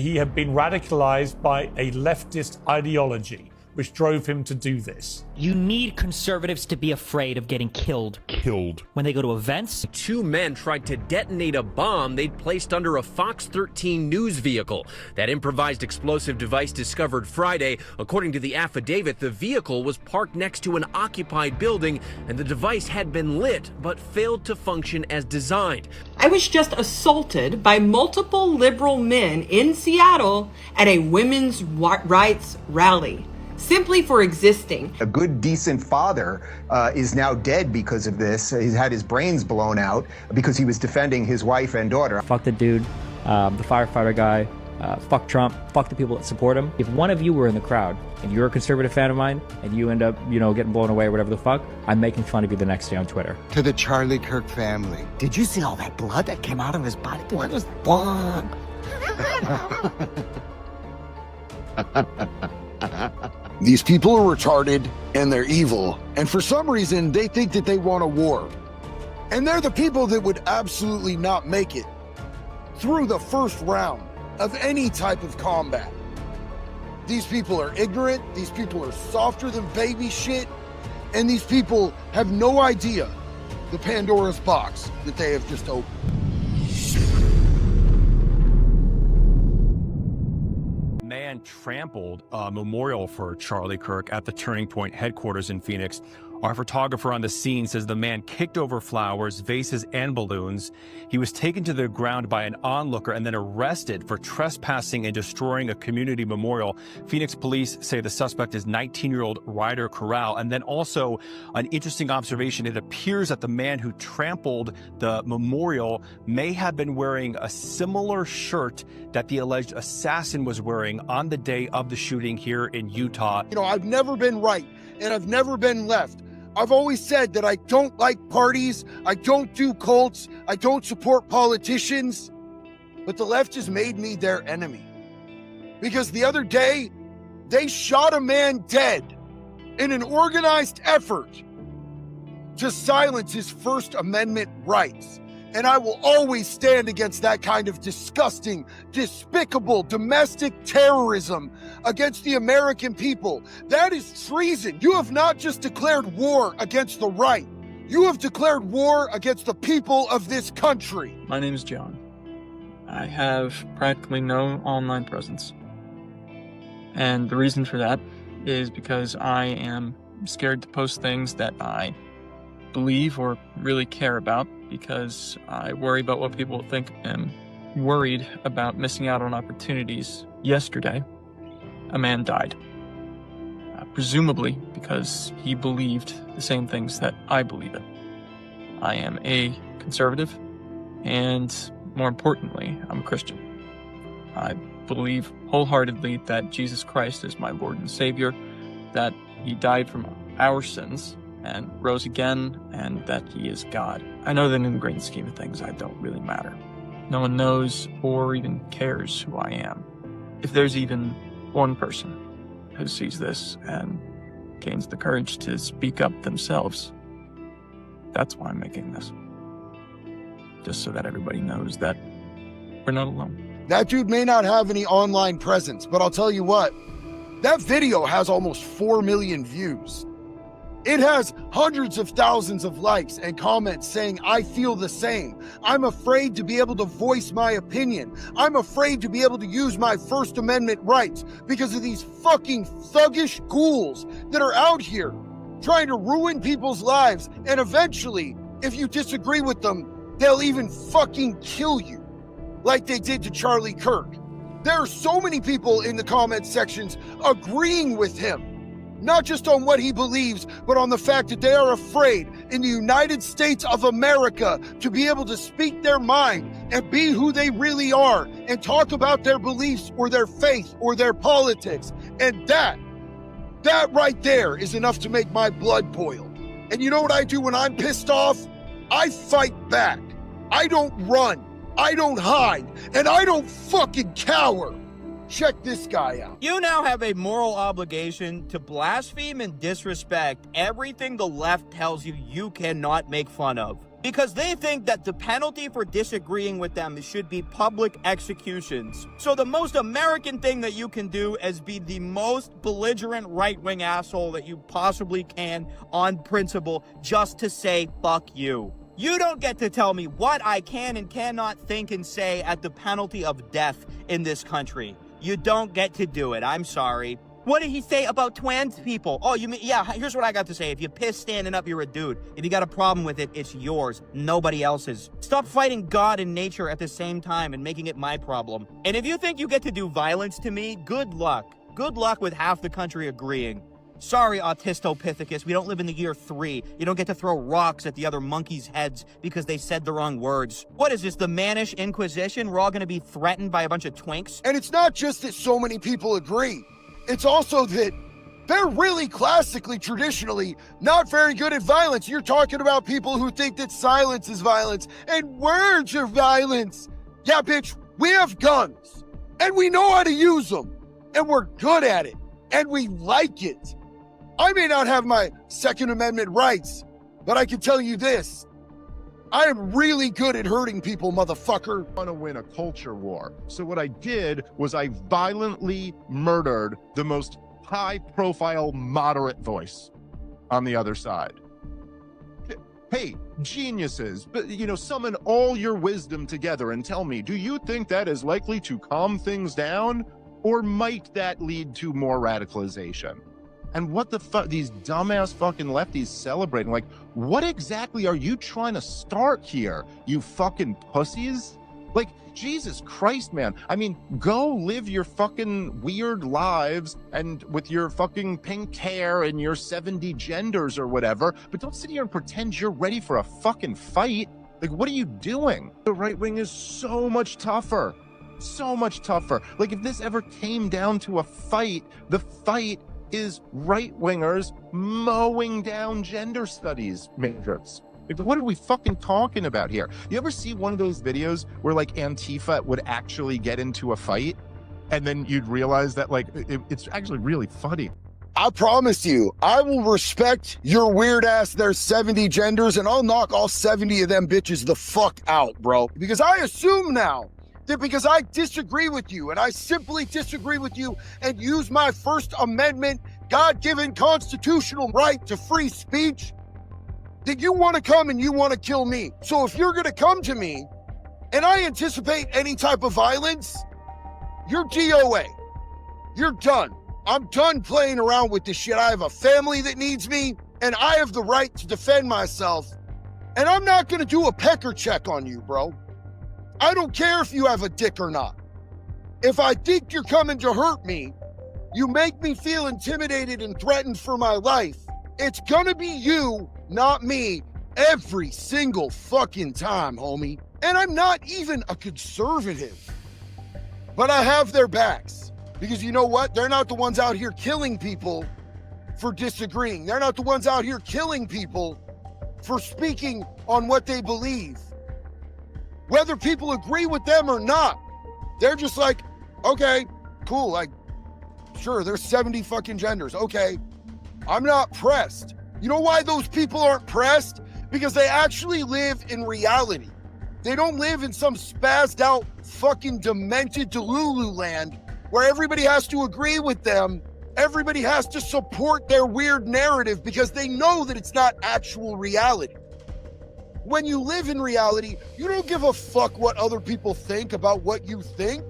He had been radicalized by a leftist ideology, which drove him to do this. You need conservatives to be afraid of getting killed when they go to events. Two men tried to detonate a bomb they'd placed under a Fox 13 news vehicle. That improvised explosive device discovered Friday. According to the affidavit, the vehicle was parked next to an occupied building and the device had been lit but failed to function as designed. I was just assaulted by multiple liberal men in Seattle at a women's rights rally, simply for existing. A good, decent father is now dead because of this. He's had his brains blown out because he was defending his wife and daughter. Fuck the dude, the firefighter guy, fuck Trump, fuck the people that support him. If one of you were in the crowd and you're a conservative fan of mine and you end up, getting blown away or whatever the fuck, I'm making fun of you the next day on Twitter. To the Charlie Kirk family. Did you see all that blood that came out of his body? What was blood? These people are retarded and they're evil, and for some reason they think that they want a war. And they're the people that would absolutely not make it through the first round of any type of combat. These people are ignorant, these people are softer than baby shit, and these people have no idea the Pandora's box that they have just opened. Man trampled a memorial for Charlie Kirk at the Turning Point headquarters in Phoenix. Our photographer on the scene says the man kicked over flowers, vases, and balloons. He was taken to the ground by an onlooker and then arrested for trespassing and destroying a community memorial. Phoenix police say the suspect is 19-year-old Ryder Corral. And then also an interesting observation, it appears that the man who trampled the memorial may have been wearing a similar shirt that the alleged assassin was wearing on the day of the shooting here in Utah. I've never been right and I've never been left. I've always said that I don't like parties, I don't do cults, I don't support politicians, but the left has made me their enemy. Because the other day, they shot a man dead in an organized effort to silence his First Amendment rights. And I will always stand against that kind of disgusting, despicable domestic terrorism against the American people. That is treason. You have not just declared war against the right. You have declared war against the people of this country. My name is John. I have practically no online presence. And the reason for that is because I am scared to post things that I believe or really care about, because I worry about what people think. I'm worried about missing out on opportunities. Yesterday, a man died, presumably because he believed the same things that I believe in. I am a conservative, and more importantly, I'm a Christian. I believe wholeheartedly that Jesus Christ is my Lord and Savior, that he died from our sins and rose again, and that he is God. I know that in the grand scheme of things, I don't really matter. No one knows or even cares who I am. If there's even one person who sees this and gains the courage to speak up themselves, that's why I'm making this. Just so that everybody knows that we're not alone. That dude may not have any online presence, but I'll tell you what, that video has almost 4 million views. It has hundreds of thousands of likes and comments saying, I feel the same. I'm afraid to be able to voice my opinion. I'm afraid to be able to use my First Amendment rights because of these fucking thuggish ghouls that are out here trying to ruin people's lives. And eventually, if you disagree with them, they'll even fucking kill you like they did to Charlie Kirk. There are so many people in the comment sections agreeing with him. Not just on what he believes, but on the fact that they are afraid in the United States of America to be able to speak their mind and be who they really are and talk about their beliefs or their faith or their politics. And that right there is enough to make my blood boil. And you know what I do when I'm pissed off? I fight back. I don't run. I don't hide. And I don't fucking cower. Check this guy out. You now have a moral obligation to blaspheme and disrespect everything the left tells you you cannot make fun of. because they think that the penalty for disagreeing with them should be public executions. So the most American thing that you can do is be the most belligerent right-wing asshole that you possibly can on principle, just to say fuck you. You don't get to tell me what I can and cannot think and say at the penalty of death in this country. You don't get to do it. I'm sorry. What did he say about trans people? Oh, you mean, yeah, here's what I got to say. If you piss standing up, you're a dude. If you got a problem with it, it's yours, nobody else's. Stop fighting God and nature at the same time and making it my problem. And if you think you get to do violence to me, good luck. Good luck with half the country agreeing. Sorry, Autistopithecus, we don't live in the year 3. You don't get to throw rocks at the other monkeys' heads because they said the wrong words. What is this, the Mannish Inquisition? We're all gonna be threatened by a bunch of twinks? And it's not just that so many people agree. It's also that they're really classically, traditionally, not very good at violence. You're talking about people who think that silence is violence and words are violence. Yeah, bitch, we have guns and we know how to use them and we're good at it and we like it. I may not have my Second Amendment rights, but I can tell you this. I am really good at hurting people, motherfucker. I want to win a culture war. So what I did was I violently murdered the most high-profile moderate voice on the other side. Hey, geniuses, but summon all your wisdom together and tell me, do you think that is likely to calm things down? Or might that lead to more radicalization? And what the fuck, these dumbass fucking lefties celebrating? Like, what exactly are you trying to start here, you fucking pussies? Like, Jesus Christ, man. I mean, go live your fucking weird lives and with your fucking pink hair and your 70 genders or whatever, but don't sit here and pretend you're ready for a fucking fight. Like, what are you doing? The right wing is so much tougher. So much tougher. Like, if this ever came down to a fight, the fight is right-wingers mowing down gender studies majors. Like, what are we fucking talking about here? You ever see one of those videos where, like, Antifa would actually get into a fight? And then you'd realize that, like, it's actually really funny. I promise you, I will respect your weird ass, there's 70 genders, and I'll knock all 70 of them bitches the fuck out, bro. Because I assume now that because I disagree with you, and I simply disagree with you and use my First Amendment God-given constitutional right to free speech, that you want to come and you want to kill me. So if you're going to come to me and I anticipate any type of violence, you're DOA. You're done. I'm done playing around with this shit. I have a family that needs me and I have the right to defend myself. And I'm not going to do a pecker check on you, bro. I don't care if you have a dick or not. If I think you're coming to hurt me, you make me feel intimidated and threatened for my life. It's gonna be you, not me, every single fucking time, homie. And I'm not even a conservative, but I have their backs. Because you know what? They're not the ones out here killing people for disagreeing. They're not the ones out here killing people for speaking on what they believe. Whether people agree with them or not, they're just like, okay, cool, like, sure, there's 70 fucking genders, okay. I'm not pressed. You know why those people aren't pressed? Because they actually live in reality. They don't live in some spazzed out fucking demented Delulu land where everybody has to agree with them. Everybody has to support their weird narrative because they know that it's not actual reality. When you live in reality, you don't give a fuck what other people think about what you think.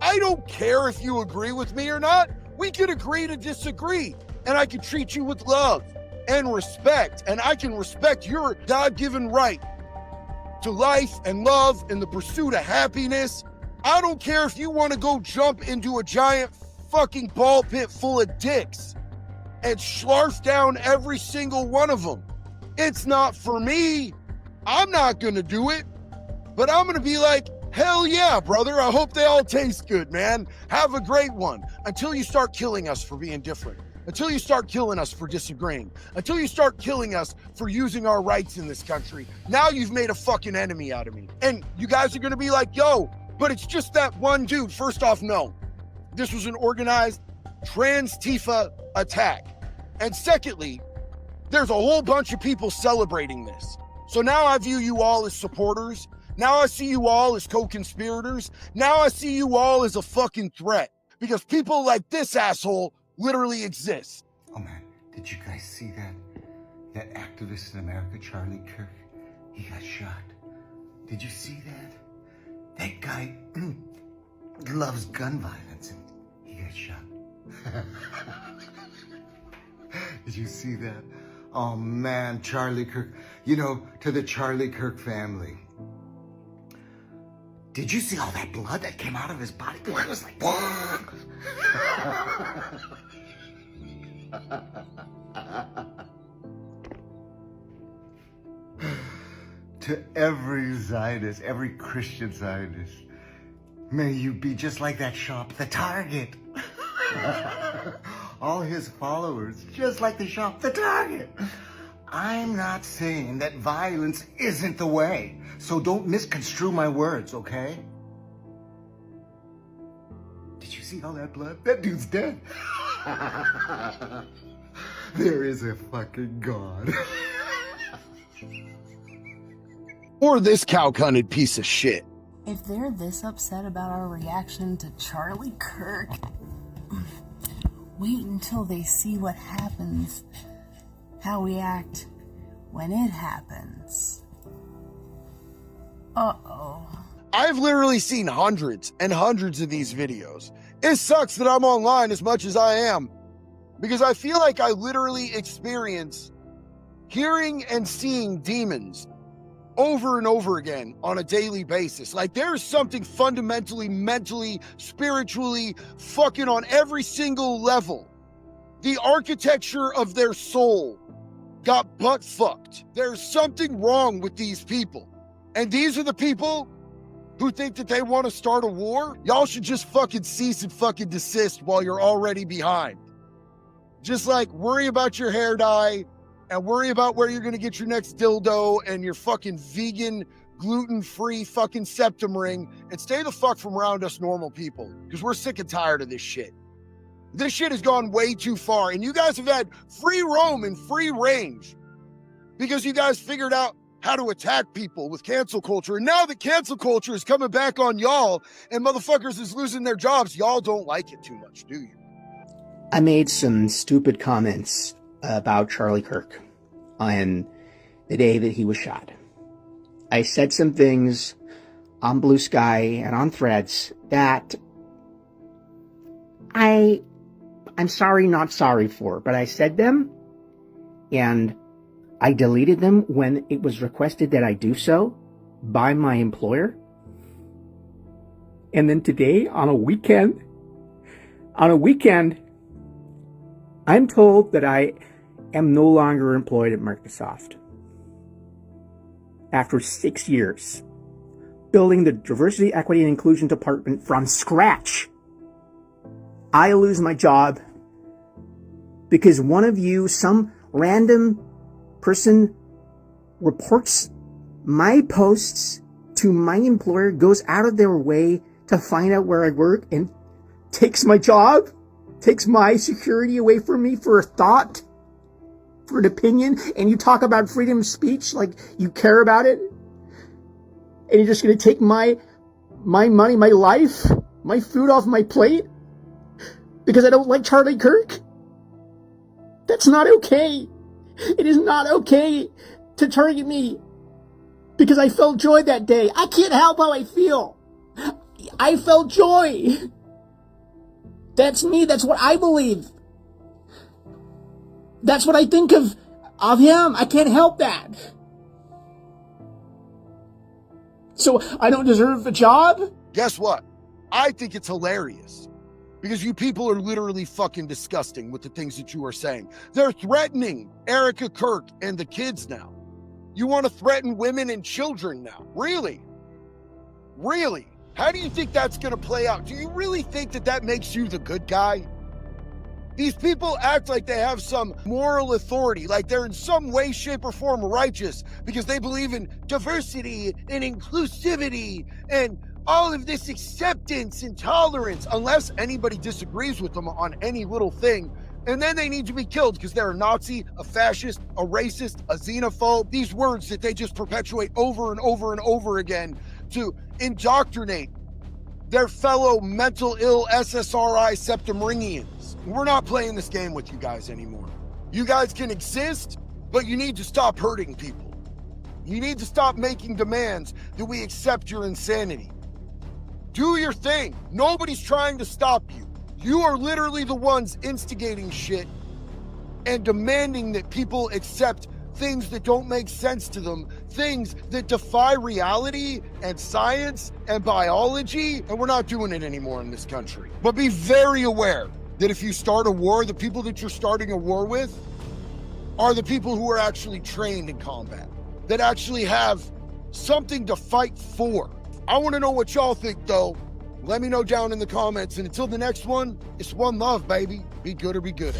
I don't care if you agree with me or not. We could agree to disagree, and I can treat you with love and respect, and I can respect your God-given right to life and love and the pursuit of happiness. I don't care if you want to go jump into a giant fucking ball pit full of dicks and schlarf down every single one of them. It's not for me. I'm not going to do it, but I'm going to be like, hell yeah, brother. I hope they all taste good, man. Have a great one. Until you start killing us for being different. Until you start killing us for disagreeing. Until you start killing us for using our rights in this country. Now you've made a fucking enemy out of me. And you guys are going to be like, yo, but it's just that one dude. First off, no. This was an organized trans-Tifa attack. And secondly, there's a whole bunch of people celebrating this. So now I view you all as supporters. Now I see you all as co-conspirators. Now I see you all as a fucking threat because people like this asshole literally exist. Oh man, did you guys see that activist in America, Charlie Kirk? He got shot. Did you see that? That guy loves gun violence and he got shot. Did you see that? Oh man, Charlie Kirk. You know, to the Charlie Kirk family. Did you see all that blood that came out of his body? It was like, to every Zionist, every Christian Zionist, may you be just like that shop, the Target. All his followers, just like the shop, the Target. I'm not saying that violence isn't the way, so don't misconstrue my words, okay? Did you see all that blood? That dude's dead. There is a fucking God. Or this cow-cunted piece of shit. If they're this upset about our reaction to Charlie Kirk, wait until they see what happens, how we act when it happens. Uh-oh. I've literally seen hundreds and hundreds of these videos. It sucks that I'm online as much as I am, because I feel like I literally experience hearing and seeing demons over and over again on a daily basis. Like there's something fundamentally, mentally, spiritually, fucking on every single level. The architecture of their soul got butt fucked. There's something wrong with these people. And these are the people who think that they want to start a war. Y'all should just fucking cease and fucking desist while you're already behind. Just like worry about your hair dye and worry about where you're going to get your next dildo and your fucking vegan, gluten-free fucking septum ring, and stay the fuck from around us normal people, because we're sick and tired of this shit. This shit has gone way too far, and you guys have had free roam and free range because you guys figured out how to attack people with cancel culture. And now that cancel culture is coming back on y'all and motherfuckers is losing their jobs, y'all don't like it too much, do you? I made some stupid comments about Charlie Kirk on the day that he was shot. I said some things on Blue Sky and on Threads that I'm sorry, not sorry for, but I said them and I deleted them when it was requested that I do so by my employer. And then today, on a weekend, I'm told that I am no longer employed at Microsoft. After 6 years, building the diversity, equity, and inclusion department from scratch, I lose my job because one of you, some random person, reports my posts to my employer, goes out of their way to find out where I work and takes my job, takes my security away from me for a thought, for an opinion, and you talk about freedom of speech like you care about it, and you're just going to take my money, my life, my food off my plate because I don't like Charlie Kirk? That's not okay. It is not okay to target me because I felt joy that day. I can't help how I feel. I felt joy. That's me. That's what I believe. That's what I think of him. I can't help that. So I don't deserve a job? Guess what? I think it's hilarious because you people are literally fucking disgusting with the things that you are saying. They're threatening Erica Kirk and the kids now. You want to threaten women and children now? Really? Really? How do you think that's going to play out? Do you really think that that makes you the good guy? These people act like they have some moral authority, like they're in some way, shape, or form righteous because they believe in diversity and inclusivity and all of this acceptance and tolerance. Unless anybody disagrees with them on any little thing, And then they need to be killed because they're a Nazi, a fascist, a racist, a xenophobe. These words that they just perpetuate over and over and over again to indoctrinate their fellow mental ill SSRI septimringians. We're not playing this game with you guys anymore. You guys can exist, but you need to stop hurting people. You need to stop making demands that we accept your insanity. Do your thing. Nobody's trying to stop you. You are literally the ones instigating shit and demanding that people accept things that don't make sense to them, things that defy reality and science and biology, and we're not doing it anymore in this country. But be very aware that if you start a war, the people that you're starting a war with are the people who are actually trained in combat, that actually have something to fight for. I want to know what y'all think, though. Let me know down in the comments. And until the next one, it's one love, baby. Be good or be good.